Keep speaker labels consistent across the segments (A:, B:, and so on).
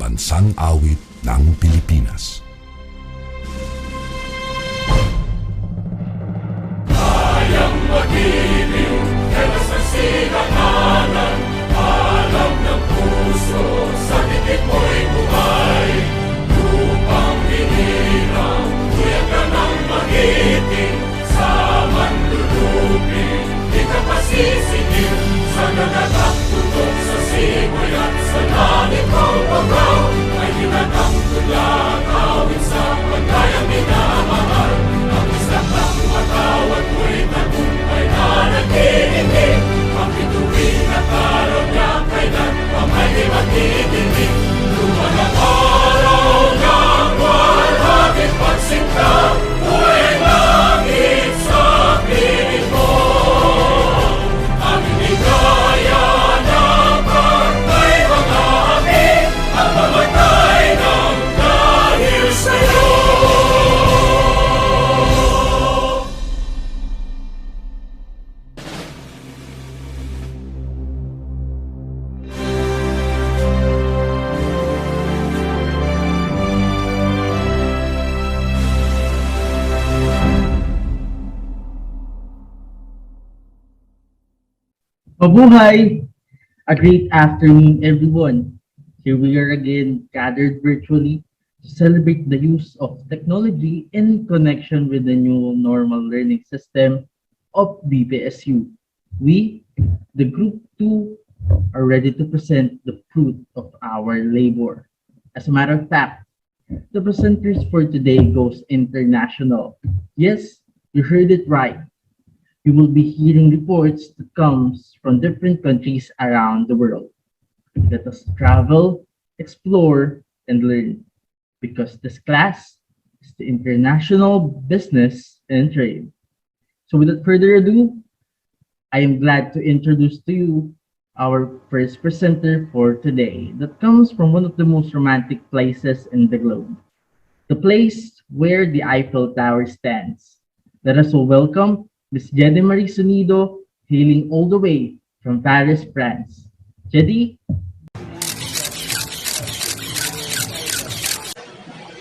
A: Pambansang Awit ng Pilipinas.
B: Kayang mag-ibig, kelas ng sinakanan, alam ng puso, sa titik mo'y buhay. Lupang hinirang, kuya ka ng magiting, sa manlulupin, di ka pasisigil, sa nagtatagtutok sa simoy at sa langit ang pagaw, ay hinatang tulang awit sa pagkayang minamahal. Ang isang ng matawad mo'y tagumpay na nag-iindig, ang bituin at araw niya kailan pa may di magdidinig. Luman ang araw ng walhaging pagsinta, buhay langit sa piling mo. Ang inigaya ng pagkay mga api, at mamatay ng dahil sa'yo.
C: Mabuhay! A great afternoon, everyone. Here we are again, gathered virtually to celebrate the use of technology in connection with the new normal learning system of BPSU. We, the Group 2, are ready to present the fruit of our labor. As a matter of fact, the presenters for today goes international. Yes, you heard it right. You will be hearing reports that comes from different countries around the world. Let us travel, explore, and learn, because this class is the International Business and Trade. So without further ado, I am glad to introduce to you our first presenter for today that comes from one of the most romantic places in the globe, the place where the Eiffel Tower stands. Let us all welcome Miss Jedieh Sonido, hailing all the way from Paris, France. Jedieh?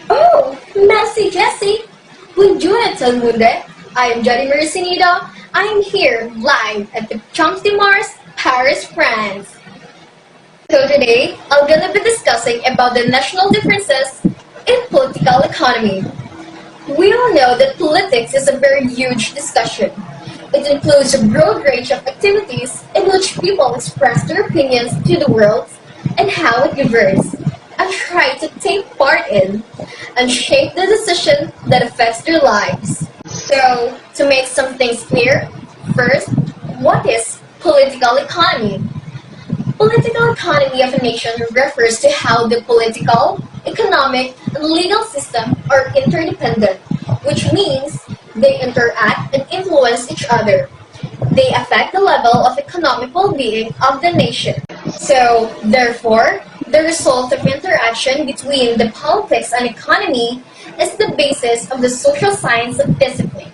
D: Oh, merci Jessie! Bonjour tout le monde! I am Jedieh Sonido. I am here live at the Champs de Mars, Paris, France. So today, I'm gonna be discussing about the national differences in political economy. We all know that politics is a very huge discussion. It includes a broad range of activities in which people express their opinions to the world and how it governs, and try to take part in and shape the decision that affects their lives. So, to make some things clear, first, what is political economy? Political economy of a nation refers to how the political, economic, and legal system are interdependent, which means they interact and influence each other. They affect the level of economic well-being of the nation. So, therefore, the result of interaction between the politics and economy is the basis of the social science of discipline.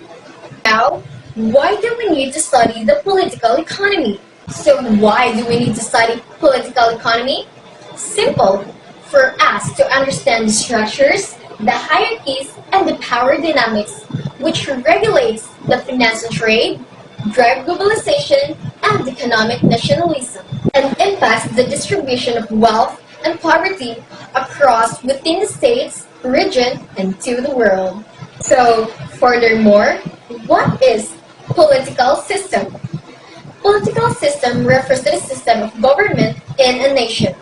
D: Now, why do we need to study the political economy? So why do we need to study political economy? Simple, for us to understand the structures, the hierarchies, and the power dynamics which regulates the finance and trade, drive globalization, and economic nationalism, and impacts the distribution of wealth and poverty across within the states, region, and to the world. So, furthermore, what is political system? Political system refers to the system of government in a nation.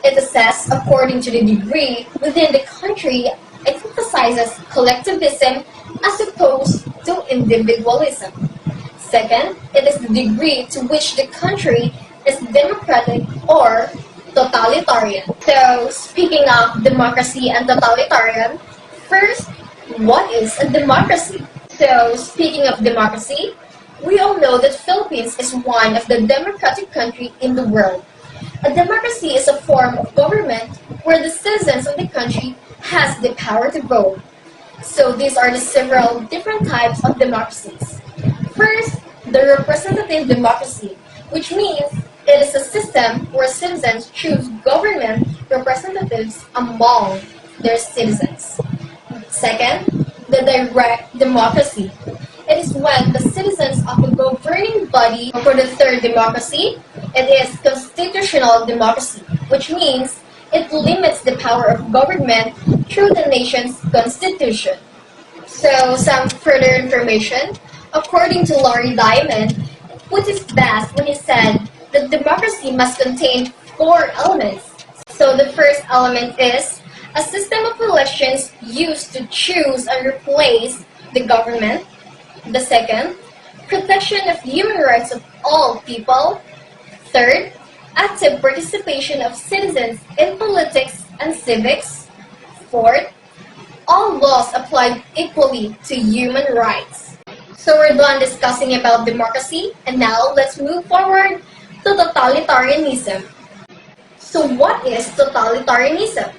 D: It assesses according to the degree within the country. It emphasizes collectivism as opposed to individualism. Second, it is the degree to which the country is democratic or totalitarian. So, speaking of democracy and totalitarian, first, what is a democracy? So, speaking of democracy, we all know that Philippines is one of the democratic countries in the world. A democracy is a form of government where the citizens of the country has the power to vote. So these are the several different types of democracies. First, the representative democracy, which means it is a system where citizens choose government representatives among their citizens. Second, the direct democracy. It is when the citizens of a governing body. For the third democracy, it is constitutional democracy, which means it limits the power of government through the nation's constitution. So, some further information. According to Laurie Diamond, it puts it best when he said that democracy must contain four elements. So, the first element is a system of elections used to choose and replace the government. The second, protection of human rights of all people. Third, active participation of citizens in politics and civics. Fourth, all laws applied equally to human rights. So we're done discussing about democracy, and now let's move forward to totalitarianism. So what is totalitarianism?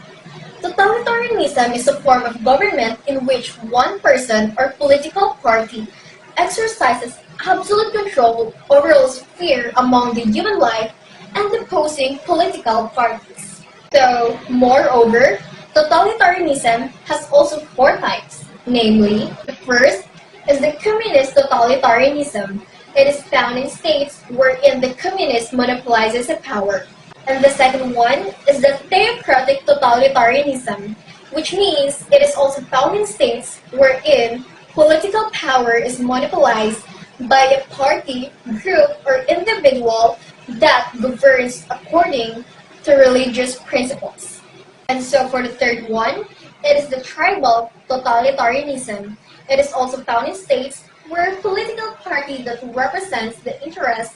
D: Totalitarianism is a form of government in which one person or political party exercises absolute control over a sphere among the human life and opposing political parties. So, moreover, totalitarianism has also four types, namely, the first is the communist totalitarianism. It is found in states wherein the communist monopolizes the power. And the second one is the theocratic totalitarianism, which means it is also found in states wherein political power is monopolized by a party, group, or individual that governs according to religious principles. And so for the third one, it is the tribal totalitarianism. It is also found in states where a political party that represents the interests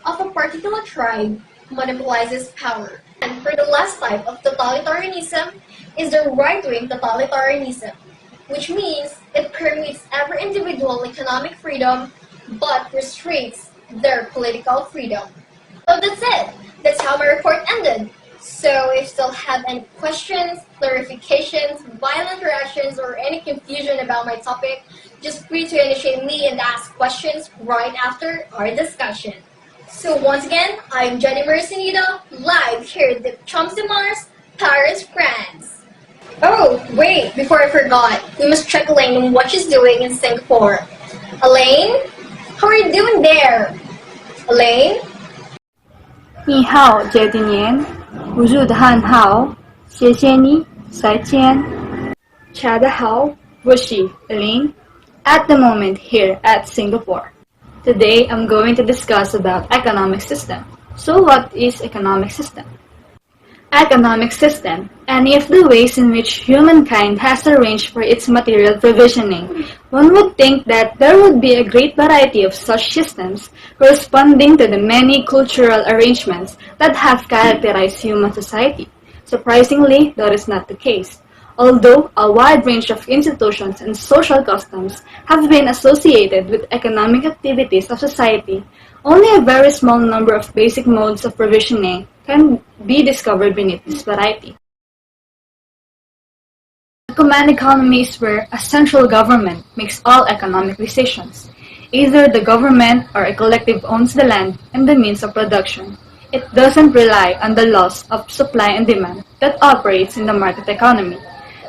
D: of a particular tribe monopolizes power. And for the last type of totalitarianism is the right-wing totalitarianism, which means it permits every individual economic freedom but restricts their political freedom. So that's it. That's how my report ended. So if you still have any questions, clarifications, violent reactions, or any confusion about my topic, just free to initiate me and ask questions right after our discussion. So once again, I'm Jedieh Sonido, live here at the Champs de Mars, Paris, France. Oh, wait, before I forgot, we must check Allaine on what she's doing in Singapore. Allaine, how are you doing there? Allaine?
E: 你好，姐弟年，我住得很好，谢谢你，再见。大家好，我是 Allaine, at the moment here at Singapore. Today, I'm going to discuss about economic system. So what is economic system? Economic system, any of the ways in which humankind has arranged for its material provisioning. One would think that there would be a great variety of such systems corresponding to the many cultural arrangements that have characterized human society. Surprisingly, that is not the case. Although a wide range of institutions and social customs have been associated with economic activities of society, only a very small number of basic modes of provisioning can be discovered beneath this variety. A command economy is where a central government makes all economic decisions. Either the government or a collective owns the land and the means of production. It doesn't rely on the laws of supply and demand that operates in the market economy.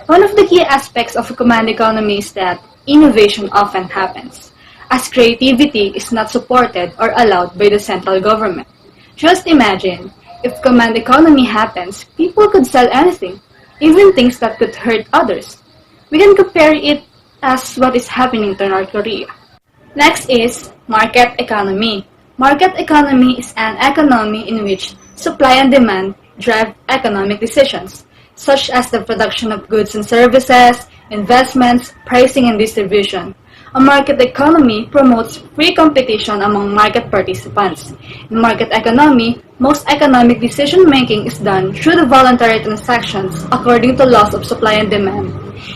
E: One of the key aspects of a command economy is that innovation often happens, as creativity is not supported or allowed by the central government. Just imagine, if command economy happens, people could sell anything, even things that could hurt others. We can compare it as what is happening to North Korea. Next is market economy. Market economy is an economy in which supply and demand drive economic decisions, such as the production of goods and services, investments, pricing, and distribution. A market economy promotes free competition among market participants. In market economy, most economic decision-making is done through the voluntary transactions according to laws of supply and demand.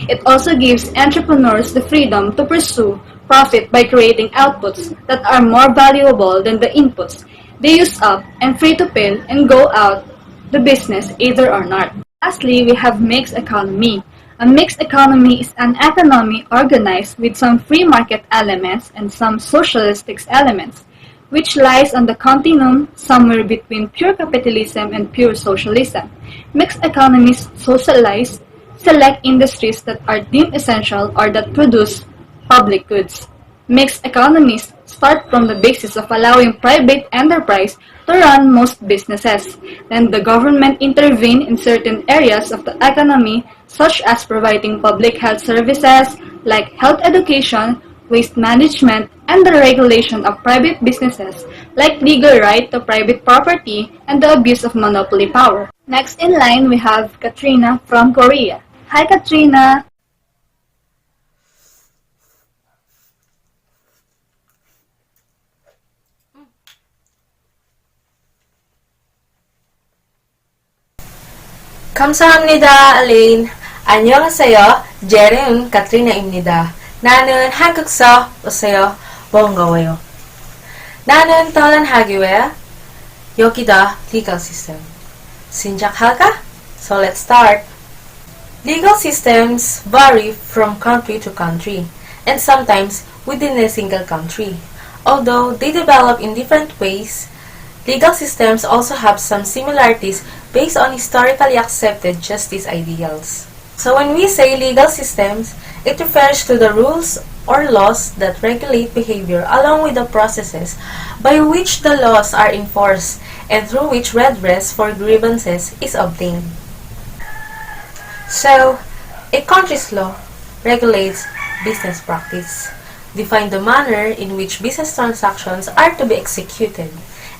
E: It also gives entrepreneurs the freedom to pursue profit by creating outputs that are more valuable than the inputs they use up and free to pay and go out the business either or not. Lastly, we have mixed economy. A mixed economy is an economy organized with some free market elements and some socialistic elements. which lies on the continuum somewhere between pure capitalism and pure socialism. Mixed economies socialize select industries that are deemed essential or that produce public goods. Mixed economies start from the basis of allowing private enterprise to run most businesses. Then the government intervene in certain areas of the economy, such as providing public health services like health education, waste management, and the regulation of private businesses like legal right to private property and the abuse of monopoly power. Next in line, we have Katrina from Korea. Hi, Katrina!
F: 감사합니다, Allaine. 안녕하세요. Jessie Katrina입니다. 나는 한국서 오세요. 반가워요. 나는 떠난하기 위해 여기다 legal system. 시작할까? So let's start. Legal systems vary from country to country, and sometimes within a single country. Although they develop in different ways, legal systems also have some similarities based on historically accepted justice ideals. So when we say legal systems, it refers to the rules or laws that regulate behavior along with the processes by which the laws are enforced and through which redress for grievances is obtained. So, a country's law regulates business practice, define the manner in which business transactions are to be executed,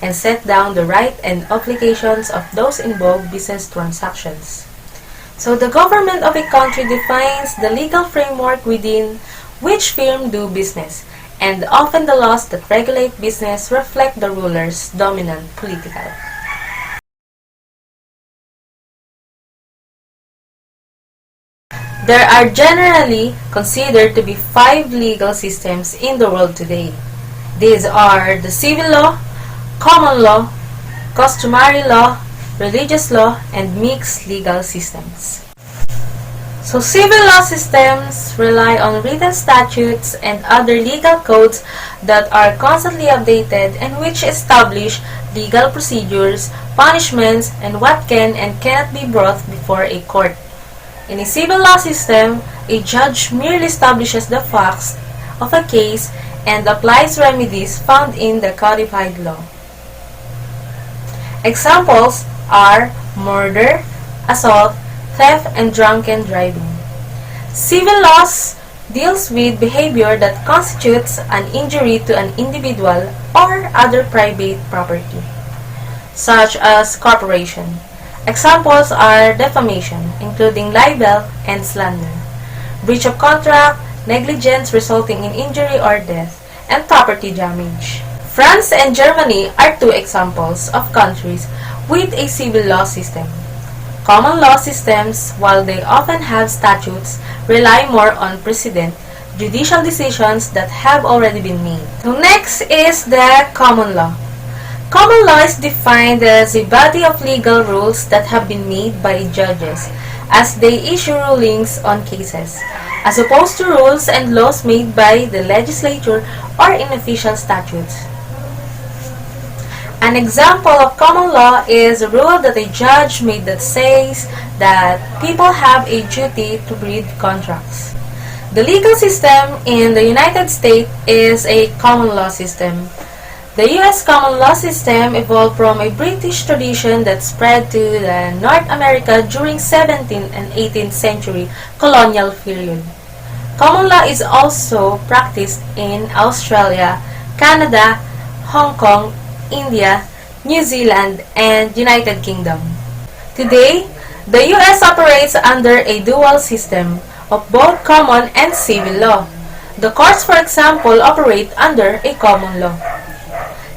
F: and set down the right and obligations of those involved business transactions. So the government of a country defines the legal framework within which firms do business, and often the laws that regulate business reflect the ruler's dominant political. There are generally considered to be 5 legal systems in the world today. These are the civil law, common law, customary law, religious law, and mixed legal systems. So civil law systems rely on written statutes and other legal codes that are constantly updated and which establish legal procedures, punishments, and what can and cannot be brought before a court. In a civil law system, a judge merely establishes the facts of a case and applies remedies found in the codified law. Examples are murder, assault, theft, and drunken driving. Civil laws deals with behavior that constitutes an injury to an individual or other private property, such as corporation. Examples are defamation, including libel and slander, breach of contract, negligence resulting in injury or death, and property damage. France and Germany are 2 examples of countries with a civil law system. Common law systems, while they often have statutes, rely more on precedent, judicial decisions that have already been made. So next is the common law. Common law is defined as a body of legal rules that have been made by judges as they issue rulings on cases, as opposed to rules and laws made by the legislature or in official statutes. An example of common law is a rule that a judge made that says that people have a duty to read contracts. The legal system in the United States is a common law system. The U.S. common law system evolved from a British tradition that spread to the North America during 17th and 18th century colonial period. Common law is also practiced in Australia, Canada, Hong Kong, India, New Zealand, and United Kingdom. Today, the U.S. operates under a dual system of both common and civil law. The courts, for example, operate under a common law.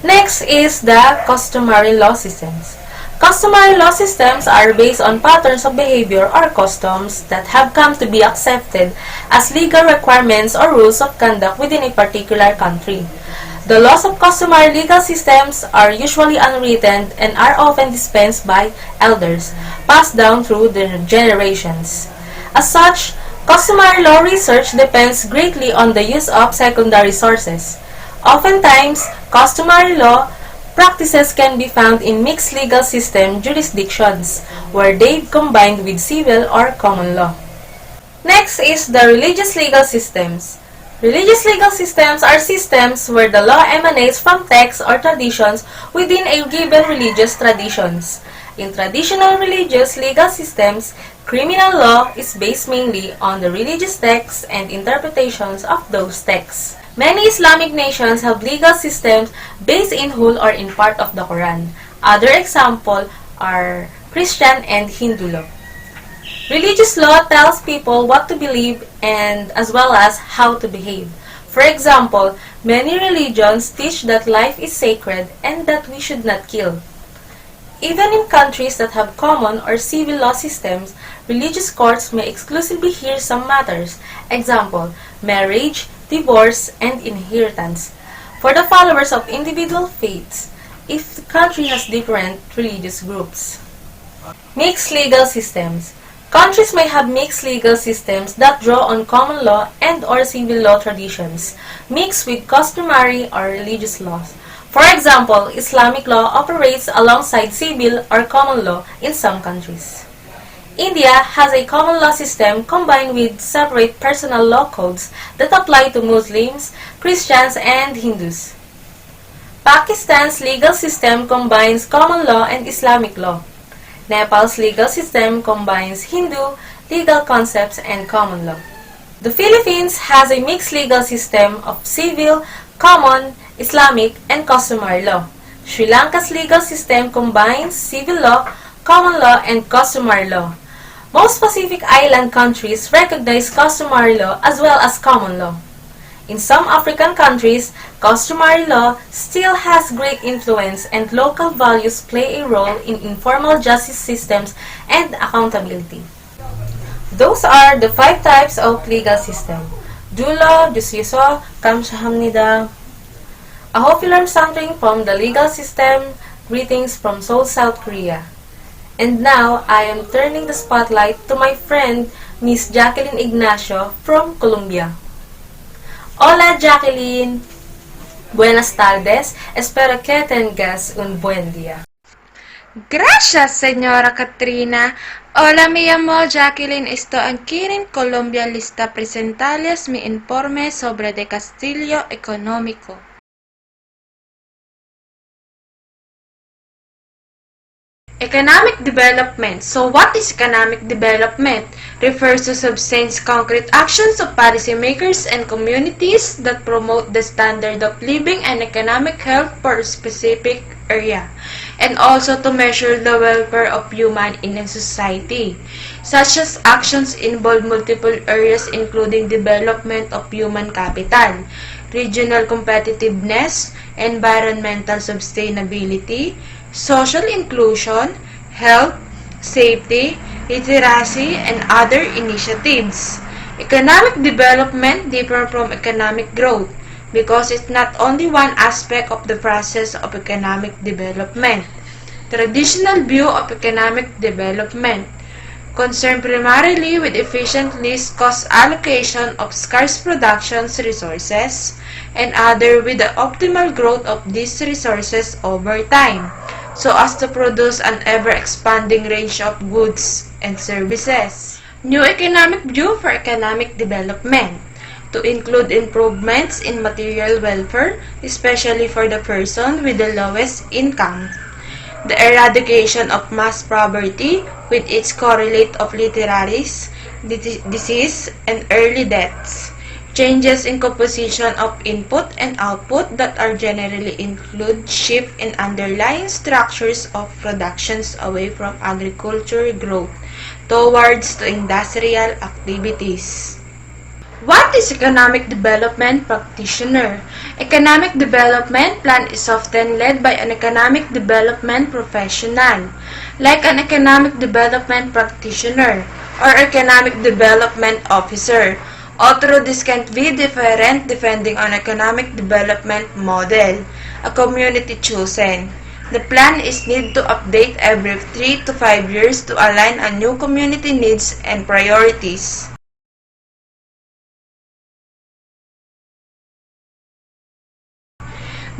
F: Next is the customary law systems. Customary law systems are based on patterns of behavior or customs that have come to be accepted as legal requirements or rules of conduct within a particular country. The laws of customary legal systems are usually unwritten and are often dispensed by elders, passed down through the generations. As such, customary law research depends greatly on the use of secondary sources. Oftentimes, customary law practices can be found in mixed legal system jurisdictions, where they've combined with civil or common law. Next is the religious legal systems. Religious legal systems are systems where the law emanates from texts or traditions within a given religious traditions. In traditional religious legal systems, criminal law is based mainly on the religious texts and interpretations of those texts. Many Islamic nations have legal systems based in whole or in part of the Quran. Other examples are Christian and Hindu law. Religious law tells people what to believe and as well as how to behave. For example, many religions teach that life is sacred and that we should not kill. Even in countries that have common or civil law systems, religious courts may exclusively hear some matters. Example, marriage, divorce, and inheritance. For the followers of individual faiths, if the country has different religious groups. Mixed legal systems. Countries may have mixed legal systems that draw on common law and or civil law traditions, mixed with customary or religious laws. For example, Islamic law operates alongside civil or common law in some countries. India has a common law system combined with separate personal law codes that apply to Muslims, Christians, and Hindus. Pakistan's legal system combines common law and Islamic law. Nepal's legal system combines Hindu legal concepts and common law. The Philippines has a mixed legal system of civil, common, Islamic, and customary law. Sri Lanka's legal system combines civil law, common law, and customary law. Most Pacific Island countries recognize customary law as well as common law. In some African countries, customary law still has great influence and local values play a role in informal justice systems and accountability. Those are the 5 types of legal system. Dula, Jusyuso, Kamsahamnida. I hope you learned something from the legal system. Greetings from Seoul, South Korea. And now, I am turning the spotlight to my friend, Miss Jackielyn Ignacio from Colombia. Hola Jackielyn! Buenas tardes, espero que tengas un buen día.
G: Gracias, señora Katrina. Hola, me llamo Jackielyn. Estoy aquí en Colombia lista presentarles mi informe sobre el castillo económico. Economic development. So what is economic development? Refers to substance concrete actions of policymakers and communities that promote the standard of living and economic health for a specific area, and also to measure the welfare of human in a society. Such as actions involve multiple areas including development of human capital, regional competitiveness, environmental sustainability, social inclusion, health, safety, literacy, and other initiatives. Economic development differs from economic growth because it's not only one aspect of the process of economic development. Traditional view of economic development concern primarily with efficient least cost allocation of scarce production resources and other with the optimal growth of these resources over time, so as to produce an ever-expanding range of goods and services. New economic view for economic development to include improvements in material welfare, especially for the person with the lowest income, the eradication of mass poverty with its correlate of literacies, disease, and early deaths, changes in composition of input and output that are generally include shift in underlying structures of productions away from agriculture growth towards to industrial activities. What is economic development practitioner? Economic development plan is often led by an economic development professional, like an economic development practitioner or economic development officer. Although this can be different depending on economic development model a community chosen. The plan is need to update every 3 to 5 years to align on new community needs and priorities.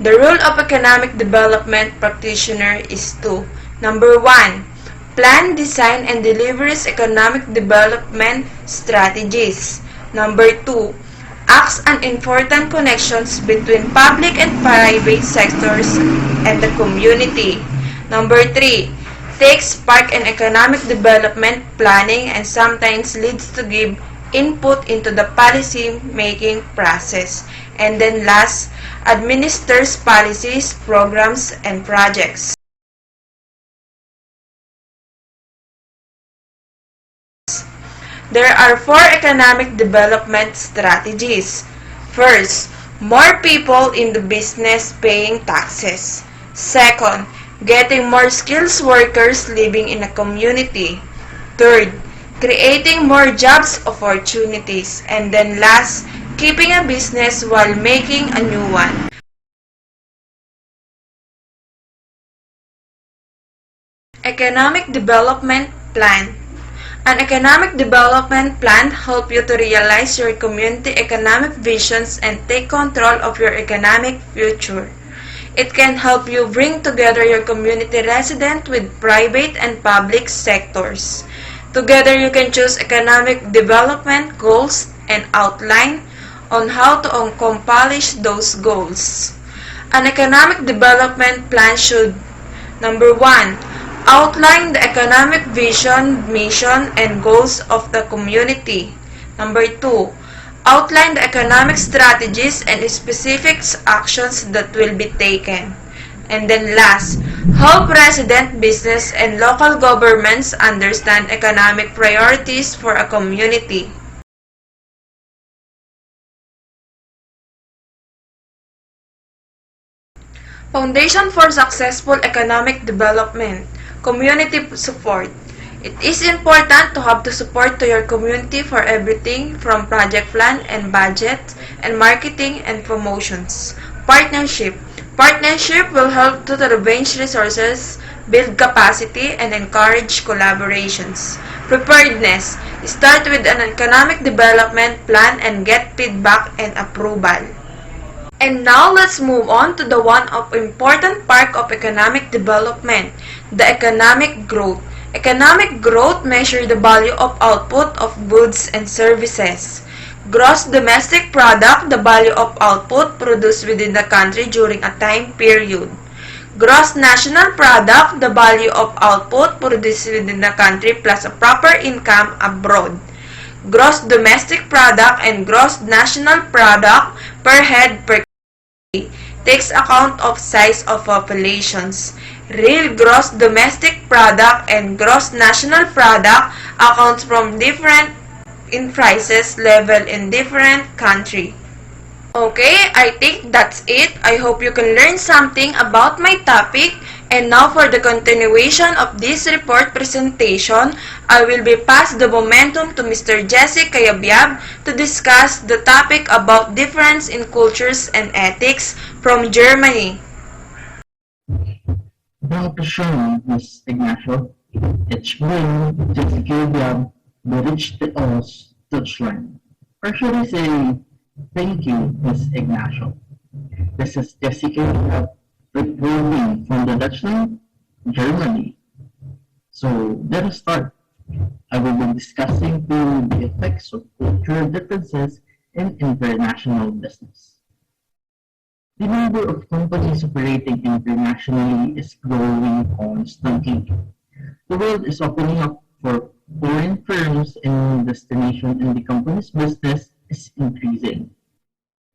G: The role of economic development practitioner is to: number 1. Plan, design, and delivers economic development strategies. Number 2. Acts on important connections between public and private sectors and the community. Number 3. Takes part in economic development planning and sometimes leads to give input into the policy-making process. And then last, administers policies, programs, and projects. There are 4 economic development strategies. First, more people in the business paying taxes. Second, getting more skilled workers living in a community. Third, creating more jobs opportunities. And then last, keeping a business while making a new one. Economic Development Plan. An economic development plan helps you to realize your community economic visions and take control of your economic future. It can help you bring together your community resident with private and public sectors. Together you can choose economic development goals and outline on how to accomplish those goals. An economic development plan should: number 1. Outline the economic vision, mission, and goals of the community. Number 2. Outline the economic strategies and specific actions that will be taken. And then last, help resident, business, and local governments understand economic priorities for a community. Foundation for successful economic development. Community support. It is important to have the support to your community for everything from project plan and budget and marketing and promotions. Partnership. Partnership will help to arrange resources, build capacity, and encourage collaborations. Preparedness. Start with an economic development plan and get feedback and approval. And now let's move on to the one of important part of economic development, the economic growth. Economic growth measures the value of output of goods and services. Gross domestic product, the value of output produced within the country during a time period. Gross national product, the value of output produced within the country plus a proper income abroad. Gross domestic product and gross national product per head per takes account of size of populations. Real gross domestic product and gross national product accounts from different in prices level in different country. Okay, I think that's it. I hope you can learn something about my topic. And now for the continuation of this report presentation, I will be pass the momentum to Mr. Jessie Cayabyab to discuss the topic about difference in cultures and ethics from Germany.
C: Thank you, Sean, Ms. Ignacio. It's been Jackielyn M reached the us touchline. Or should I say, thank you, Ms. Ignacio. This is Jessica reporting from the Dutchland, Germany. So let us start. I will be discussing the effects of cultural differences in international business. The number of companies operating internationally is growing constantly. The world is opening up for foreign firms in destination and the company's business is increasing.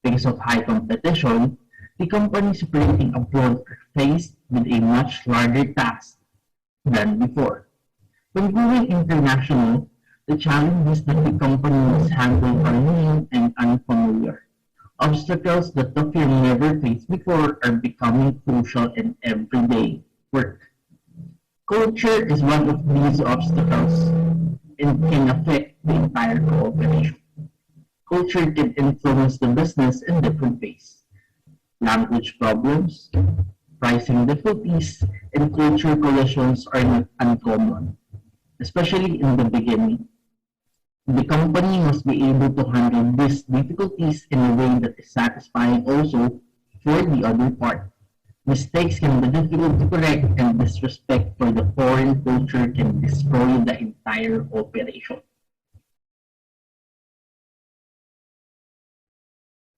C: Because of high competition, the companies operating abroad are faced with a much larger task than before. When going international, the challenges that the company must handle are new and unfamiliar. Obstacles that the firm never faced before are becoming crucial in everyday work. Culture is one of these obstacles and can affect the entire cooperation. Culture can influence the business in different ways. Language problems, pricing difficulties, and culture collisions are not uncommon, especially in the beginning. The company must be able to handle these difficulties in a way that is satisfying also For the other part, mistakes can be difficult to correct, and disrespect for the foreign culture can destroy the entire operation.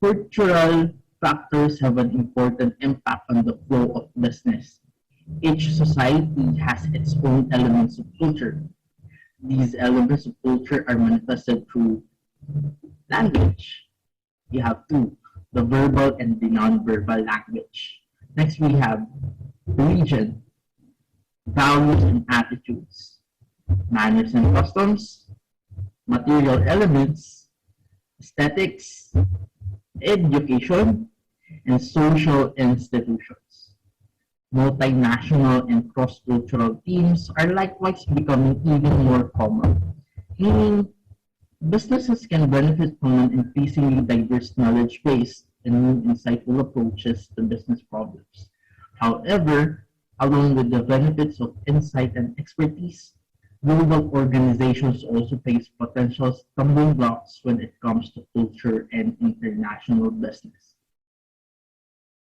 C: Cultural factors have an important impact on the flow of business. Each society has its own elements of culture. These elements of culture are manifested through language. We have two, the verbal and the non-verbal language. Next, we have religion, values and attitudes, manners and customs, material elements, aesthetics, education, and social institutions. Multinational and cross-cultural teams are likewise becoming even more common, meaning businesses can benefit from an increasingly diverse knowledge base and new insightful approaches to business problems. However, along with the benefits of insight and expertise, global organizations also face potential stumbling blocks when it comes to culture and international business.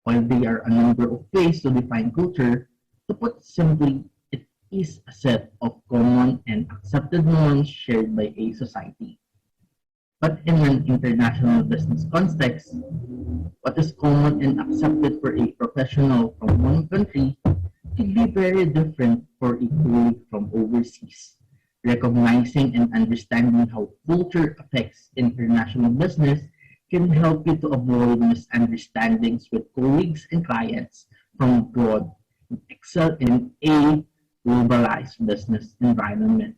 C: While there are a number of ways to define culture, to put it simply, it is a set of common and accepted norms shared by a society. But in an international business context, what is common and accepted for a professional from one country could be very different for a colleague from overseas. Recognizing and understanding how culture affects international business can help you to avoid misunderstandings with colleagues and clients from abroad and excel in a globalized business environment.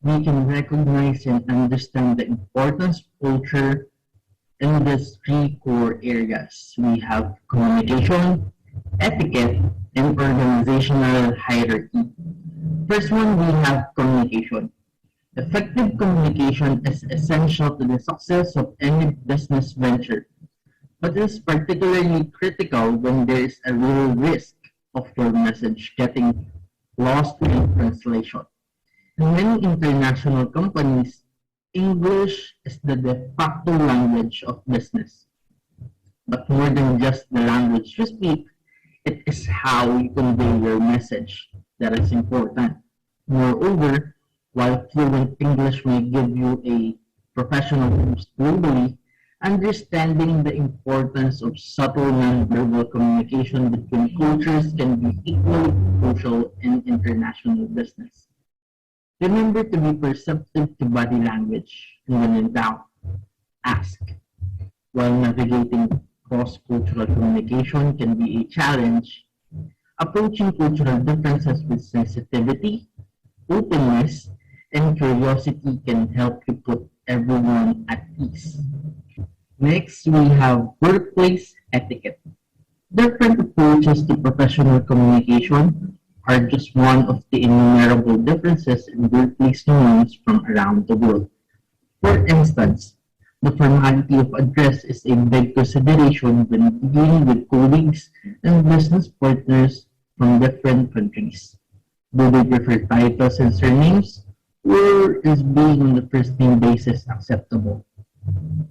C: We can recognize and understand the importance of culture in these three core areas. We have communication, etiquette, and organizational hierarchy. First one, we have communication. Effective communication is essential to the success of any business venture, but is particularly critical when there is a real risk of your message getting lost in translation. In many international companies, English is the de facto language of business. But more than just the language you speak, it is how you convey your message that is important. Moreover, while fluent English may give you a professional boost globally, understanding the importance of subtle nonverbal communication between cultures can be equally crucial in international business. Remember to be perceptive to body language, and when in doubt, ask. While navigating cross-cultural communication can be a challenge, approaching cultural differences with sensitivity, openness, and curiosity can help you put everyone at ease. Next, we have workplace etiquette. Different approaches to professional communication are just one of the innumerable differences in workplace norms from around the world. For instance, the formality of address is a big consideration when dealing with colleagues and business partners from different countries. Do they prefer titles and surnames, or is being on the first name basis acceptable?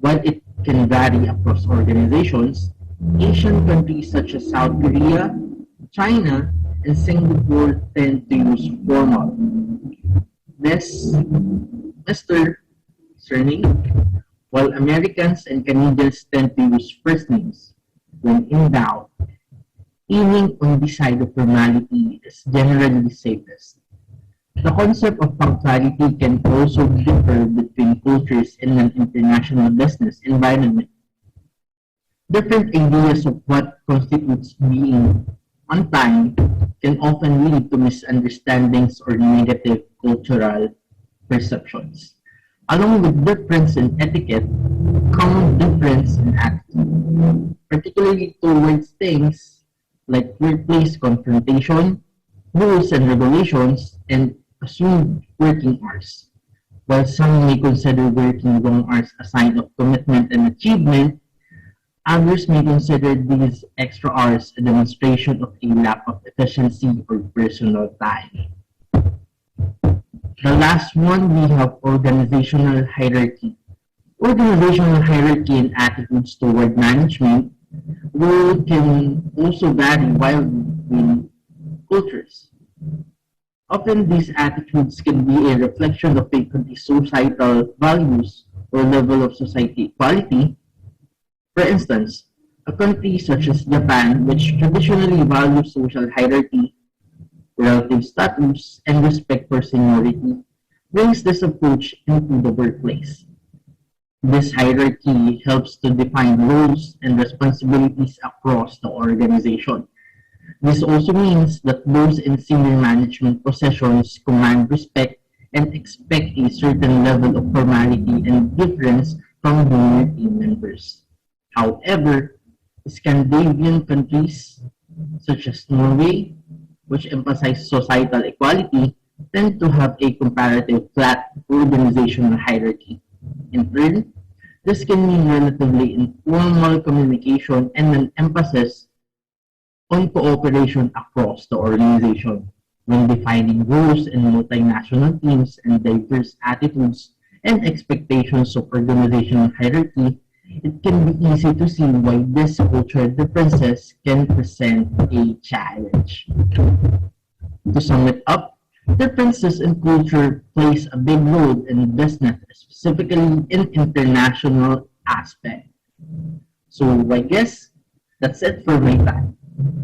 C: While it can vary across organizations, Asian countries such as South Korea, China, and Singapore tend to use formal Miss, Mr. surname, while Americans and Canadians tend to use first names. When in doubt, aiming on the side of formality is generally the safest. The concept of punctuality can also differ between cultures in an international business environment. Different ideas of what constitutes being on time can often lead to misunderstandings or negative cultural perceptions. Along with difference in etiquette, common difference in attitude, particularly towards things like workplace confrontation, rules and regulations, and assumed working hours. While some may consider working long hours a sign of commitment and achievement, others may consider these extra hours a demonstration of a lack of efficiency or personal time. The last one, we have organizational hierarchy. Organizational hierarchy and attitudes toward management can also vary wildly between cultures. Often these attitudes can be a reflection of a country's societal values or level of society equality. For instance, a country such as Japan, which traditionally values social hierarchy, relative status, and respect for seniority, brings this approach into the workplace. This hierarchy helps to define roles and responsibilities across the organization. This also means that those in senior management positions command respect and expect a certain level of formality and difference from junior team members. However, Scandinavian countries such as Norway, which emphasize societal equality, tend to have a comparative flat organizational hierarchy. In turn, this can mean relatively informal communication and an emphasis on cooperation across the organization. When defining roles in multinational teams and diverse attitudes and expectations of organizational hierarchy, it can be easy to see why these cultural differences can present a challenge. To sum it up, differences in culture plays a big role in business, specifically in international aspect. So I guess that's it for my time.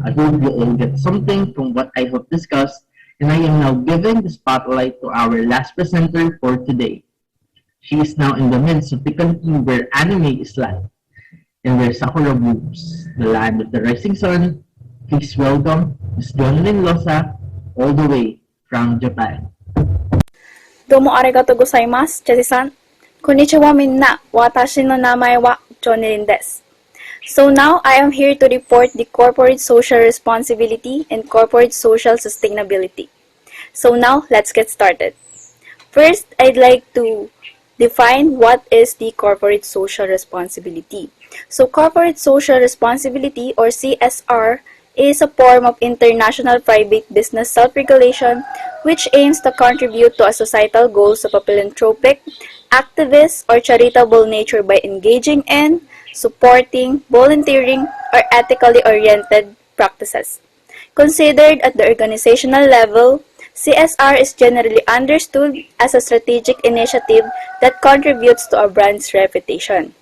C: I hope you all get something from what I have discussed, and I am now giving the spotlight to our last presenter for today. She is now in the midst of the country where anime is live, and where Sakura blooms, the land of the rising sun. Please welcome Ms. Jonelyn Losa, all the way from Japan.
H: Domo arigatou gozaimasu, Jessie-san. Konnichiwa minna. Watashi no namae wa Jonelyn desu. So now I am here to report the corporate social responsibility and corporate social sustainability. So now let's get started. First, I'd like to define what is the corporate social responsibility. So corporate social responsibility, or CSR, is a form of international private business self-regulation which aims to contribute to a societal goals of a philanthropic, activist, or charitable nature by engaging in, supporting, volunteering, or ethically oriented practices. Considered at the organizational level, CSR is generally understood as a strategic initiative that contributes to a brand's reputation.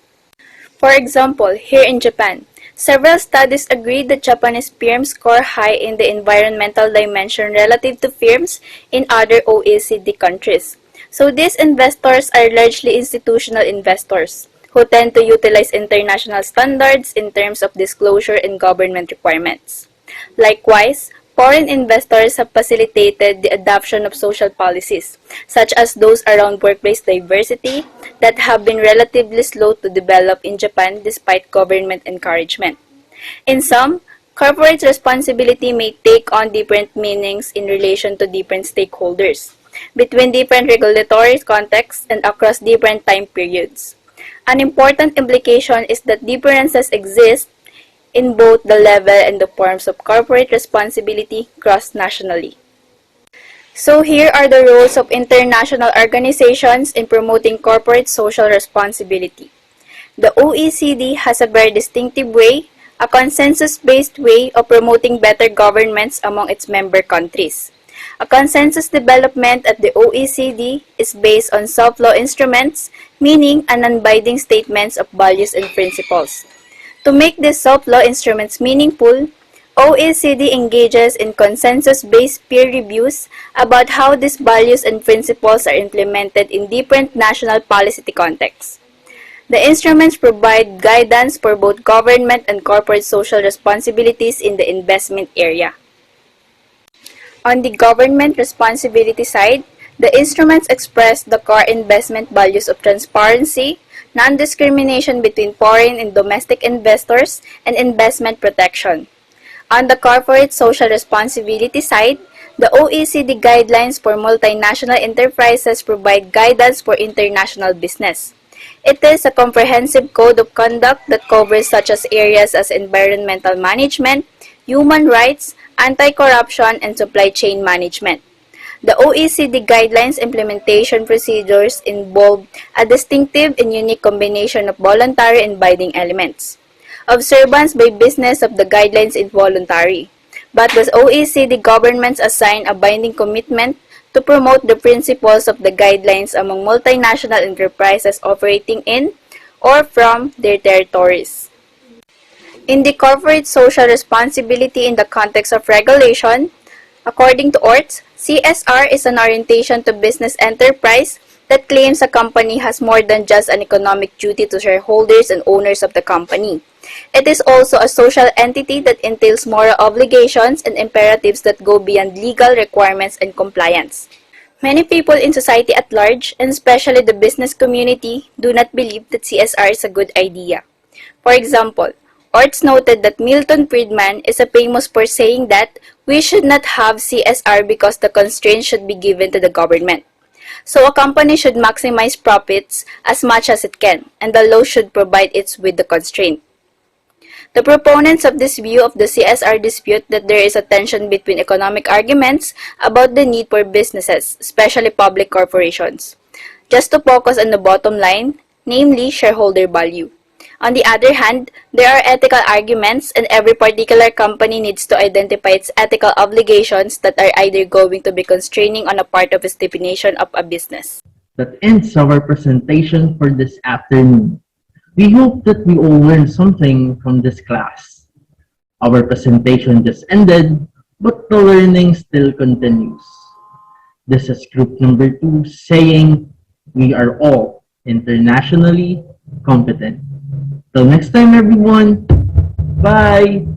H: For example, here in Japan, several studies agree that Japanese firms score high in the environmental dimension relative to firms in other OECD countries. So these investors are largely institutional investors who tend to utilize international standards in terms of disclosure and government requirements. Likewise, foreign investors have facilitated the adoption of social policies, such as those around workplace diversity, that have been relatively slow to develop in Japan despite government encouragement. In sum, corporate responsibility may take on different meanings in relation to different stakeholders, between different regulatory contexts, and across different time periods. An important implication is that differences exist in both the level and the forms of corporate responsibility cross-nationally. So here are the roles of international organizations in promoting corporate social responsibility. The OECD has a very distinctive way, a consensus-based way of promoting better governments among its member countries. A consensus development at the OECD is based on soft law instruments, meaning non-binding statements of values and principles. To make these soft law instruments meaningful, OECD engages in consensus-based peer reviews about how these values and principles are implemented in different national policy contexts. The instruments provide guidance for both government and corporate social responsibilities in the investment area. On the government responsibility side, the instruments express the core investment values of transparency, non-discrimination between foreign and domestic investors, and investment protection. On the corporate social responsibility side, the OECD guidelines for multinational enterprises provide guidance for international business. It is a comprehensive code of conduct that covers such as areas as environmental management, human rights, anti-corruption, and supply chain management. The OECD guidelines implementation procedures involve a distinctive and unique combination of voluntary and binding elements. Observance by business of the guidelines is voluntary, but the OECD governments assign a binding commitment to promote the principles of the guidelines among multinational enterprises operating in or from their territories. In the corporate social responsibility in the context of regulation, according to ORTS, CSR is an orientation to business enterprise that claims a company has more than just an economic duty to shareholders and owners of the company. It is also a social entity that entails moral obligations and imperatives that go beyond legal requirements and compliance. Many people in society at large, and especially the business community, do not believe that CSR is a good idea. For example, ORTS noted that Milton Friedman is famous for saying that we should not have CSR because the constraints should be given to the government. So a company should maximize profits as much as it can, and the law should provide it with the constraint. The proponents of this view of the CSR dispute that there is a tension between economic arguments about the need for businesses, especially public corporations, just to focus on the bottom line, namely shareholder value. On the other hand, there are ethical arguments, and every particular company needs to identify its ethical obligations that are either going to be constraining on a part of its definition of a business.
C: That ends our presentation for this afternoon. We hope that we all learned something from this class. Our presentation just ended, but the learning still continues. This is group number 2 saying, we are all internationally competent. Till next time, everyone. Bye.